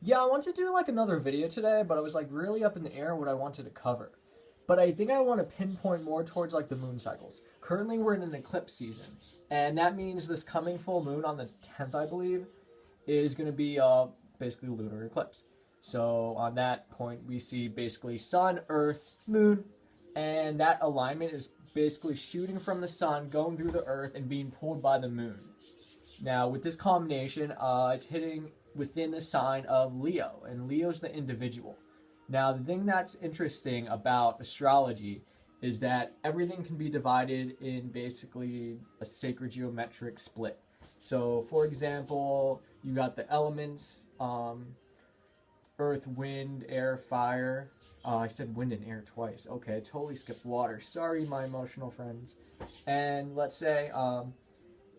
Yeah, I wanted to do like another video today, but I was like really up in the air what I wanted to cover. But I think I want to pinpoint more towards like the moon cycles. Currently, we're in an eclipse season, and that means this coming full moon on the 10th, I believe, is going to be basically lunar eclipse. So on that point, we see basically sun, earth, moon, and that alignment is basically shooting from the sun, going through the earth, and being pulled by the moon. Now, with this combination, it's hitting within the sign of Leo, and Leo's the individual. Now, the thing that's interesting about astrology is that everything can be divided in basically a sacred geometric split. So, for example, you got the elements earth, wind, air, fire. I said wind and air twice. Okay, I totally skipped water. Sorry, my emotional friends. And let's say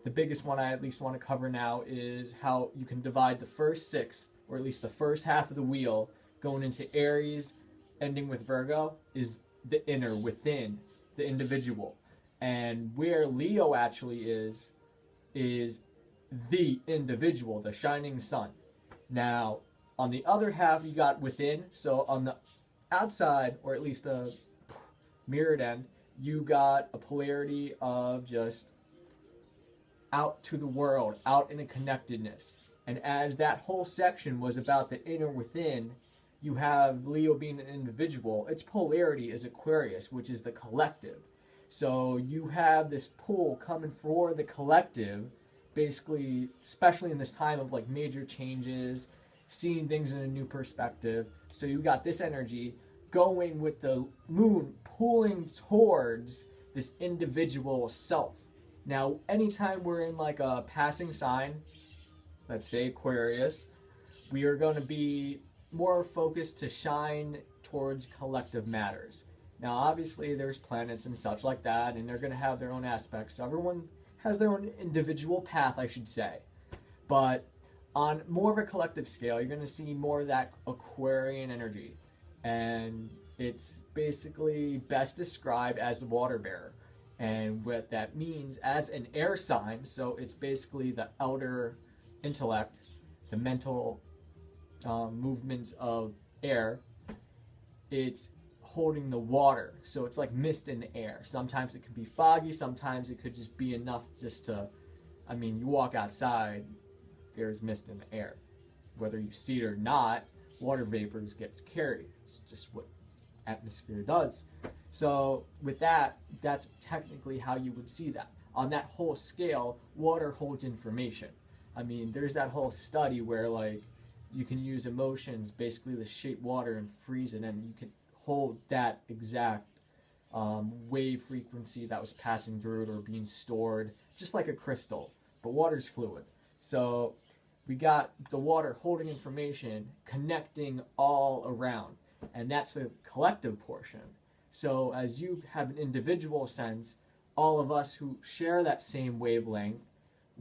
the biggest one I at least want to cover now is how you can divide the first six, or at least the first half of the wheel, going into Aries, ending with Virgo, is the inner, within, the individual. And where Leo actually is the individual, the shining sun. Now, on the other half, you got within. So on the outside, or at least the mirrored end, you got a polarity of just out to the world, out in a connectedness. And as that whole section was about the inner within, you have Leo being an individual. Its polarity is Aquarius, which is the collective. So you have this pull coming for the collective, basically, especially in this time of like major changes, seeing things in a new perspective. So you got this energy going with the moon pulling towards this individual self. Now, anytime we're in like a passing sign, let's say Aquarius, we are going to be more focused to shine towards collective matters. Now, obviously, there's planets and such like that, and they're going to have their own aspects. So everyone has their own individual path, I should say. But on more of a collective scale, you're going to see more of that Aquarian energy. And it's basically best described as the water bearer. And what that means as an air sign, so it's basically the outer intellect, the mental movements of air. It's holding the water, so it's like mist in the air. Sometimes it could be foggy, sometimes it could just be enough just to, I mean, you walk outside, there's mist in the air. Whether you see it or not, water vapors gets carried. It's just what atmosphere does. So with that, that's technically how you would see that. On that whole scale, water holds information. I mean, there's that whole study where like you can use emotions basically to shape water and freeze it, and you can hold that exact wave frequency that was passing through it or being stored, just like a crystal. But water's fluid. So we got the water holding information, connecting all around, and that's the collective portion. So as you have an individual sense, all of us who share that same wavelength,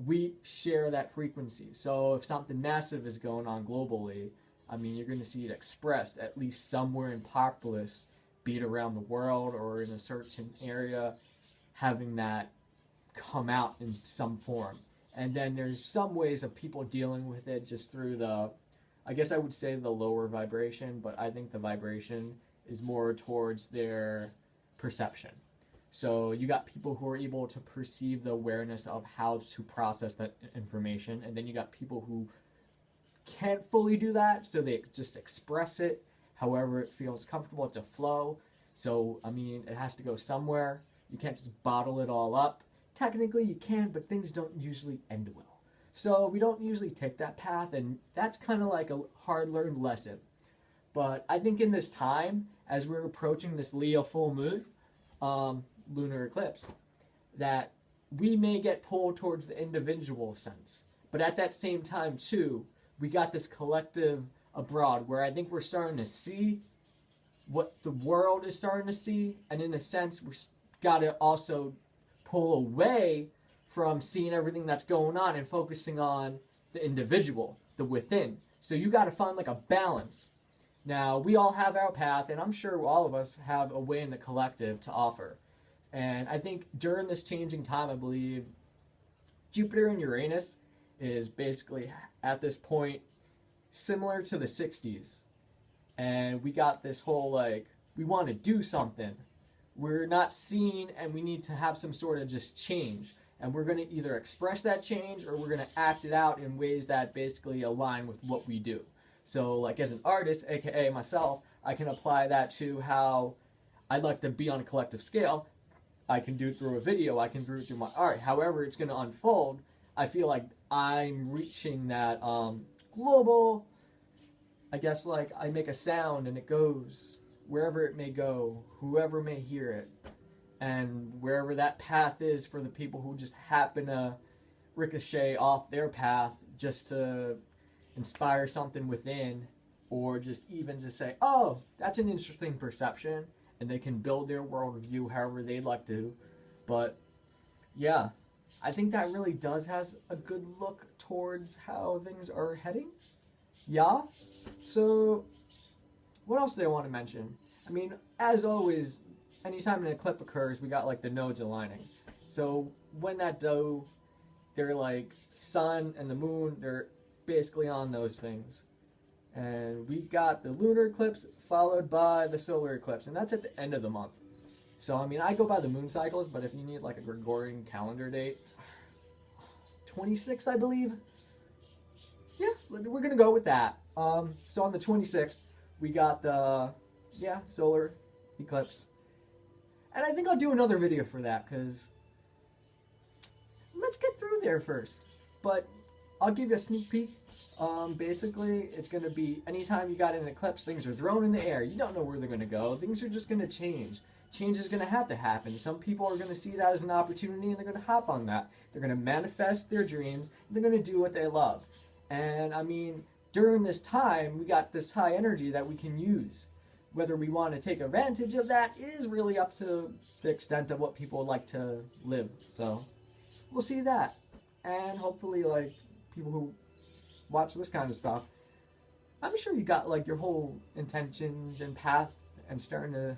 we share that frequency. So if something massive is going on globally, I mean, you're going to see it expressed at least somewhere in populace, be it around the world or in a certain area, having that come out in some form. And then there's some ways of people dealing with it just through the, I guess I would say the lower vibration, but I think the vibration is more towards their perception. So you got people who are able to perceive the awareness of how to process that information, and then you got people who can't fully do that, so they just express it however it feels comfortable. It's a flow. So, I mean, it has to go somewhere. You can't just bottle it all up. Technically, you can, but things don't usually end well. So, we don't usually take that path, and that's kind of like a hard learned lesson. But I think in this time, as we're approaching this Leo full moon, lunar eclipse, that we may get pulled towards the individual sense. But at that same time, too, we got this collective abroad where I think we're starting to see what the world is starting to see. And in a sense, we got to also pull away from seeing everything that's going on and focusing on the individual, the within. So you got to find like a balance. Now, we all have our path, and I'm sure all of us have a way in the collective to offer. And I think during this changing time, I believe Jupiter and Uranus is basically at this point similar to the 60s. And we got this whole like, we want to do something. We're not seen and we need to have some sort of just change. And we're going to either express that change or we're going to act it out in ways that basically align with what we do. So like as an artist, aka myself, I can apply that to how I'd like to be on a collective scale. I can do it through a video, I can do it through my art. However it's going to unfold, I feel like I'm reaching that global, I guess like I make a sound and it goes wherever it may go, whoever may hear it. And wherever that path is for the people who just happen to ricochet off their path just to inspire something within, or just even to say, oh, that's an interesting perception, and they can build their worldview however they'd like to. But yeah, I think that really does has a good look towards how things are heading. Yeah. So what else do I want to mention? I mean, as always, anytime an eclipse occurs, we got like the nodes aligning. So when that do, they're like sun and the moon, they're basically on those things. And we got the lunar eclipse followed by the solar eclipse, and that's at the end of the month. So I mean, I go by the moon cycles, but if you need like a Gregorian calendar date, 26th, I believe. Yeah, we're gonna go with that. So on the 26th, we got the solar eclipse. And I think I'll do another video for that, because let's get through there first. But I'll give you a sneak peek. Basically, it's going to be anytime you got an eclipse, things are thrown in the air. You don't know where they're going to go. Things are just going to change. Change is going to have to happen. Some people are going to see that as an opportunity, and they're going to hop on that. They're going to manifest their dreams. And they're going to do what they love. And, I mean, during this time, we got this high energy that we can use. Whether we want to take advantage of that is really up to the extent of what people would like to live. So we'll see that. And hopefully, like, people who watch this kind of stuff, I'm sure you got like your whole intentions and path and starting to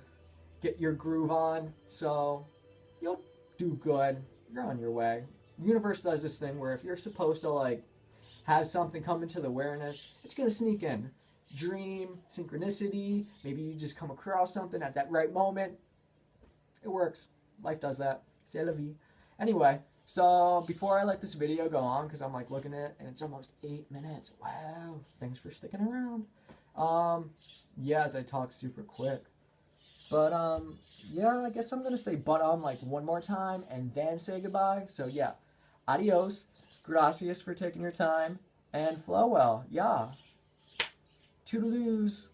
get your groove on. So you'll do good. You're on your way. The universe does this thing where if you're supposed to like have something come into the awareness, it's going to sneak in. Dream, synchronicity, maybe you just come across something at that right moment. It works. Life does that. C'est la vie. Anyway, so before I let this video go on, because I'm like looking at it and it's almost 8 minutes. Wow. Thanks for sticking around. Yeah, as I talk super quick. But yeah, I guess I'm going to say like one more time and then say goodbye. So yeah, adios. Gracias for taking your time and flow well. Yeah. Toodaloos.